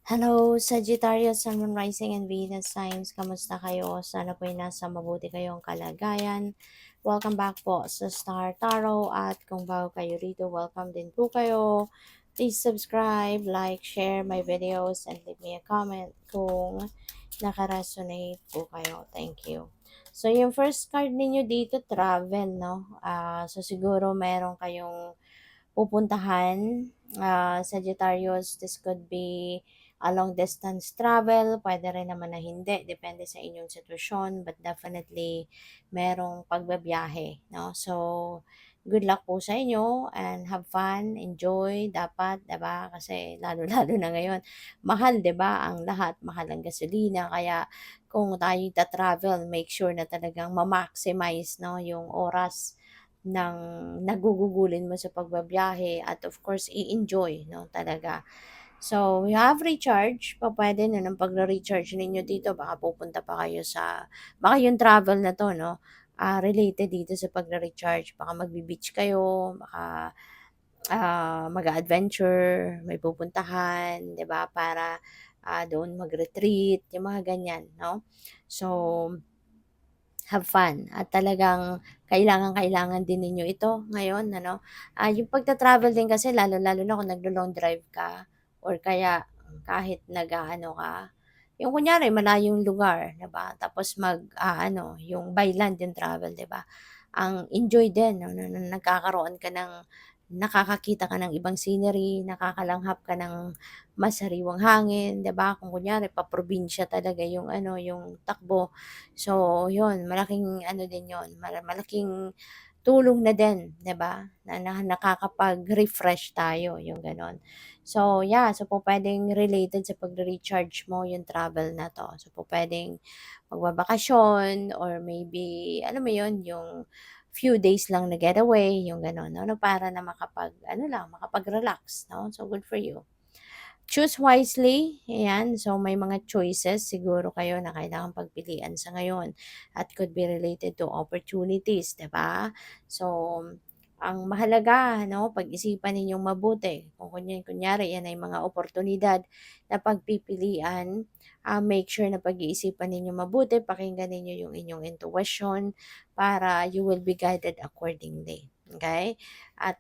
Hello, Sagittarius, Sun, Moon, Rising, and Venus signs. Kamusta kayo? Sana po'y nasa mabuti kayong kalagayan. Welcome back po sa Star Tarot. At kung bago kayo rito, welcome din po kayo. Please subscribe, like, share my videos, and leave me a comment kung nakaresonate po kayo. Thank you. So, yung first card ninyo dito, travel, no? So, siguro meron kayong pupuntahan. Sagittarius, this could be a long distance travel, pwede rin naman na hindi, depende sa inyong sitwasyon, but definitely merong pagbabiyahe, no? So, good luck po sa inyo and have fun, enjoy, dapat, 'di ba? Kasi lalo-lalo na ngayon, mahal, 'di ba? Ang lahat, mahal ang gasolina, kaya kung tayo travel make sure na talagang ma-maximize, no, yung oras ng nagugugulin mo sa pagbabiyahe at of course i-enjoy, no, talaga. So, you have recharge, pupuwede na ng pagre-recharge ninyo dito, baka pupunta pa kayo sa baka yung travel na 'to, no, related dito sa pagre-recharge, baka magbe-beach kayo, baka, mag-a-adventure, may pupuntahan, 'di ba, para, doon mag-retreat, yung mga ganyan, no. So, have fun at talagang kailangang-kailangan din ninyo ito ngayon, ano. Yung pagta-travel din kasi lalong-lalo na kung naglo-long drive ka or kaya kahit nag-aano ka, yung kunyari malayong lugar, 'di ba, tapos mag-aano, yung by land yung travel, 'di ba. Ang enjoy din 'no, na nagkakaroon ka ng nakakakita ka ng ibang scenery, nakakalanghap ka ng masariwang hangin, 'di ba. Kung kunyari paprobinsya talaga yung ano, yung takbo. So, yun malaking ano din yun, malaking tulong na din, 'di ba, na nakakapag-refresh tayo, yung gano'n. So, yeah, so pupuwedeng related sa pagre-recharge mo yung travel na 'to. So, pupuwedeng magbabakasyon or maybe alam mo yun, yung few days lang na getaway, yung gano'n, 'no, para na makapag-ano lang, makapag-relax, 'no. So, good for you. Choose wisely, ayan. So, may mga choices siguro kayo na kailangang pagpilian sa ngayon at could be related to opportunities, 'di ba? So, ang mahalaga, no, pag-isipan ninyong mabuti. Kung kunyari, yan ay mga oportunidad na pagpipilian, make sure na pag-iisipan ninyo mabuti, pakinggan ninyo yung inyong intuition para you will be guided accordingly. Okay? At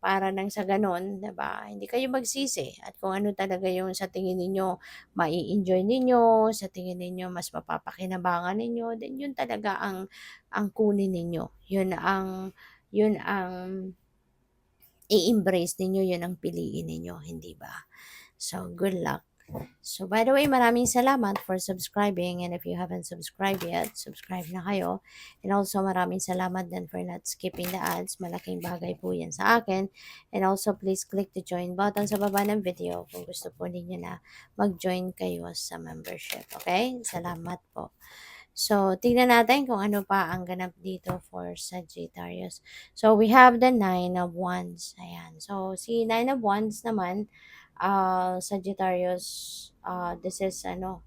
para nang sa gano'n, 'di ba, hindi kayo magsisi at kung ano talaga yung sa tingin ninyo mai-enjoy ninyo, sa tingin ninyo mas mapapakinabangan ninyo, then yun talaga ang kunin ninyo. Yun ang i-embrace ninyo, yun ang piliin ninyo, hindi ba? So, good luck. So, by the way, maraming salamat for subscribing and if you haven't subscribed yet, subscribe na kayo. And also, maraming salamat din for not skipping the ads. Malaking bagay po yan sa akin. And also, please click the join button sa baba ng video kung gusto po ninyo na mag-join kayo sa membership. Okay? Salamat po. So, tingnan natin kung ano pa ang ganap dito for Sagittarius. So, we have the Nine of Wands. Ayan. So, si Nine of Wands naman, Sagittarius, this is ano,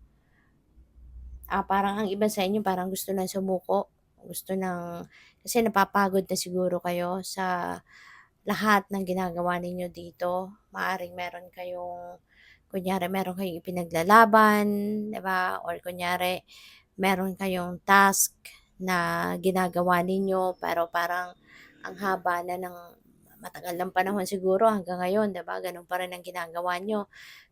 parang ang iba sa inyo parang gusto na sumuko, gusto ng kasi napapagod na siguro kayo sa lahat ng ginagawa ninyo dito. Maaring meron kayong kunyari meron kayong ipinaglalaban, 'di ba? Or kunyari meron kayong task na ginagawa ninyo pero parang ang haba na ng matagal ng panahon siguro hanggang ngayon, 'di ba? Ganun pa rin ang ginagawa nyo.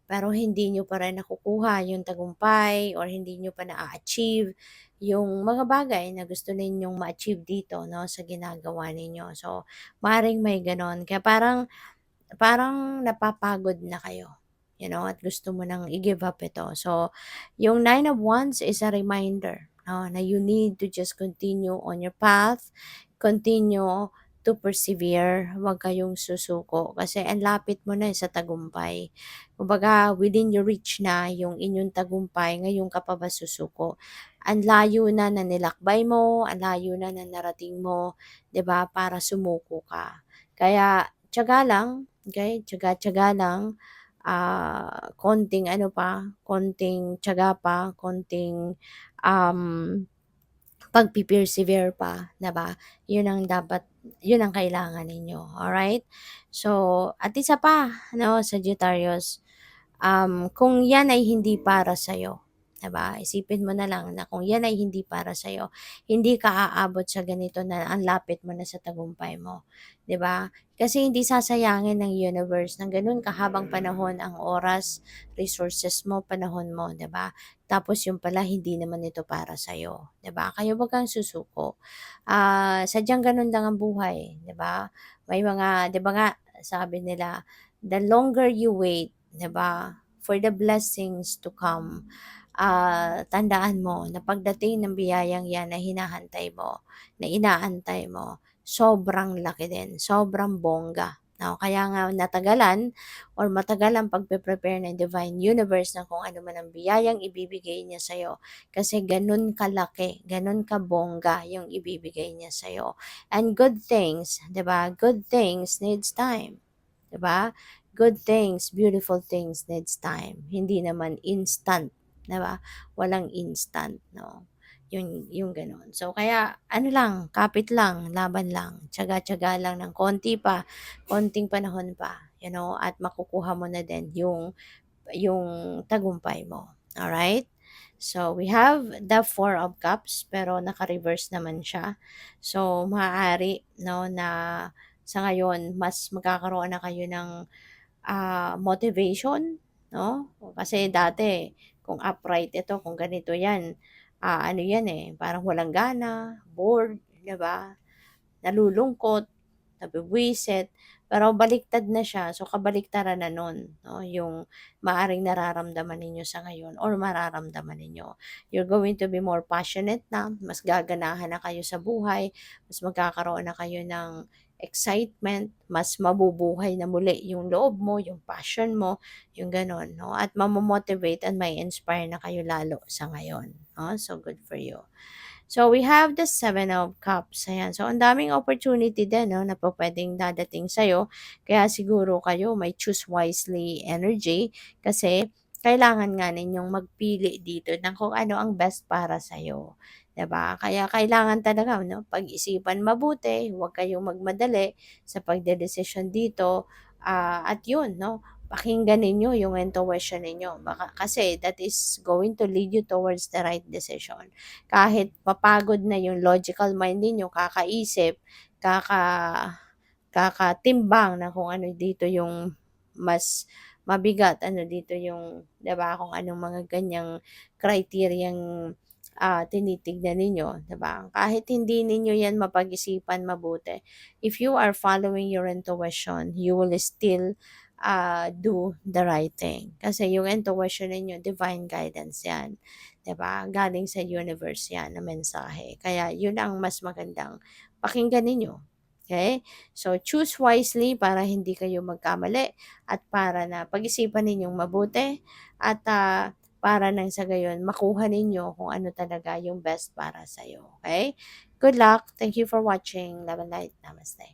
Pero hindi nyo pa rin nakukuha yung tagumpay or hindi nyo pa na-achieve yung mga bagay na gusto ninyong ma-achieve dito, no, sa ginagawa ninyo. So, maaaring may gano'n. Kaya parang parang napapagod na kayo, at gusto mo nang i-give up ito. So, yung Nine of Wands is a reminder, no, na you need to just continue on your path, continue to persevere, huwag kayong susuko kasi ang lapit mo na sa tagumpay. Kumbaga, within your reach na yung inyong tagumpay, ngayon ka pa ba susuko? Ang layo na na nilakbay mo, ang layo na na narating mo, 'di ba, para sumuko ka. Kaya tiyaga lang, okay, tiyaga-tiyaga lang, konting ano pa, konting tiyaga pa, konting, um, pagpe-persevere pa, 'di ba? 'Yun ang kailangan ninyo, alright? So, at isa pa 'no, Sagittarius, kung yan ay hindi para sa'yo, 'di ba? Isipin mo na lang na kung yan ay hindi para sa'yo, hindi ka aabot sa ganito na ang lapit mo na sa tagumpay mo, 'di ba? Kasi hindi sasayangin ng universe ng gano'n kahabang panahon ang oras, resources mo, panahon mo, 'di ba? Tapos yung pala hindi naman ito para sa'yo, 'di ba? Kaya huwag kang susuko. Sadyang gano'n lang ang buhay, 'di ba? May mga 'di ba nga sabi nila, "The longer you wait, 'di ba, for the blessings to come, tandaan mo na pagdating ng biyayang 'yan na hinahantay mo, na inaantay mo, sobrang laki din, sobrang bongga." 'No, kaya nga natagalan or matagal ang pagpe-prepare ng divine universe ng kung ano man ang biyayang ibibigay niya sa'yo. Kasi gano'n kalaki, gano'n kabongga yung ibibigay niya sa'yo. And good things, 'di ba, good things needs time, 'di ba? Good things, beautiful things needs time. Hindi naman instant, 'di ba? Walang instant, 'no? Yung gano'n. So, kaya ano lang, kapit lang, laban lang, tiyaga-tiyaga lang ng konti pa, konting panahon pa, at makukuha mo na din yung tagumpay mo. Alright? So, we have the Four of Cups, pero naka-reverse naman siya. So, maaari, no, na sa ngayon, mas magkakaroon na kayo ng motivation, 'no? Kasi dati kung upright ito, kung ganito 'yan, ano 'yan, eh, parang walang gana, bored, 'di ba? Nalulungkot, nabwibuwisit, pero baliktad na siya. So, kabaliktaran na nun, 'no, yung maaring nararamdaman ninyo sa ngayon or mararamdaman ninyo. You're going to be more passionate na, mas gaganahan na kayo sa buhay, mas magkakaroon na kayo ng excitement, mas mabubuhay na muli yung loob mo, yung passion mo, yung gano'n, 'no, at mamo-motivate and may inspire na kayo lalo sa ngayon, 'no. So, good for you. So, we have the Seven of Cups, ayan. So, ang daming opportunity din 'no, na pupuwedeng dadating sa'yo. Kaya siguro kayo may choose wisely energy kasi kailangan nga ninyong magpili dito ng kung ano ang best para sa'yo, 'di ba? Kaya kailangan talaga 'no, pag-isipan mabuti, huwag kayong magmadali sa pagdedesisyon dito, at 'yun 'no, pakinggan ninyo yung intuition ninyo baka kasi that is going to lead you towards the right decision. Kahit mapagod na yung logical mind ninyo kakaisip, kaka kakatimbang na kung ano dito yung mas mabigat, ano dito yung 'di ba, kung anong mga ganiyang kriteryang, tinitignan ninyo, 'di ba? Kahit hindi ninyo 'yan mapag-isipan mabuti, if you are following your intuition, you will still, do the right thing. Kasi yung intuition ninyo divine guidance 'yan. 'Di ba? Galing sa universe 'yan na mensahe. Kaya 'yun ang mas magandang pakinggan ninyo, okay. So, choose wisely para hindi kayo magkamali at para na pag-isipan ninyong mabuti at, para nang sa gayon makuha ninyo kung ano talaga yung best para sa'yo, okay. Good luck. Thank you for watching. Love and light. Namaste.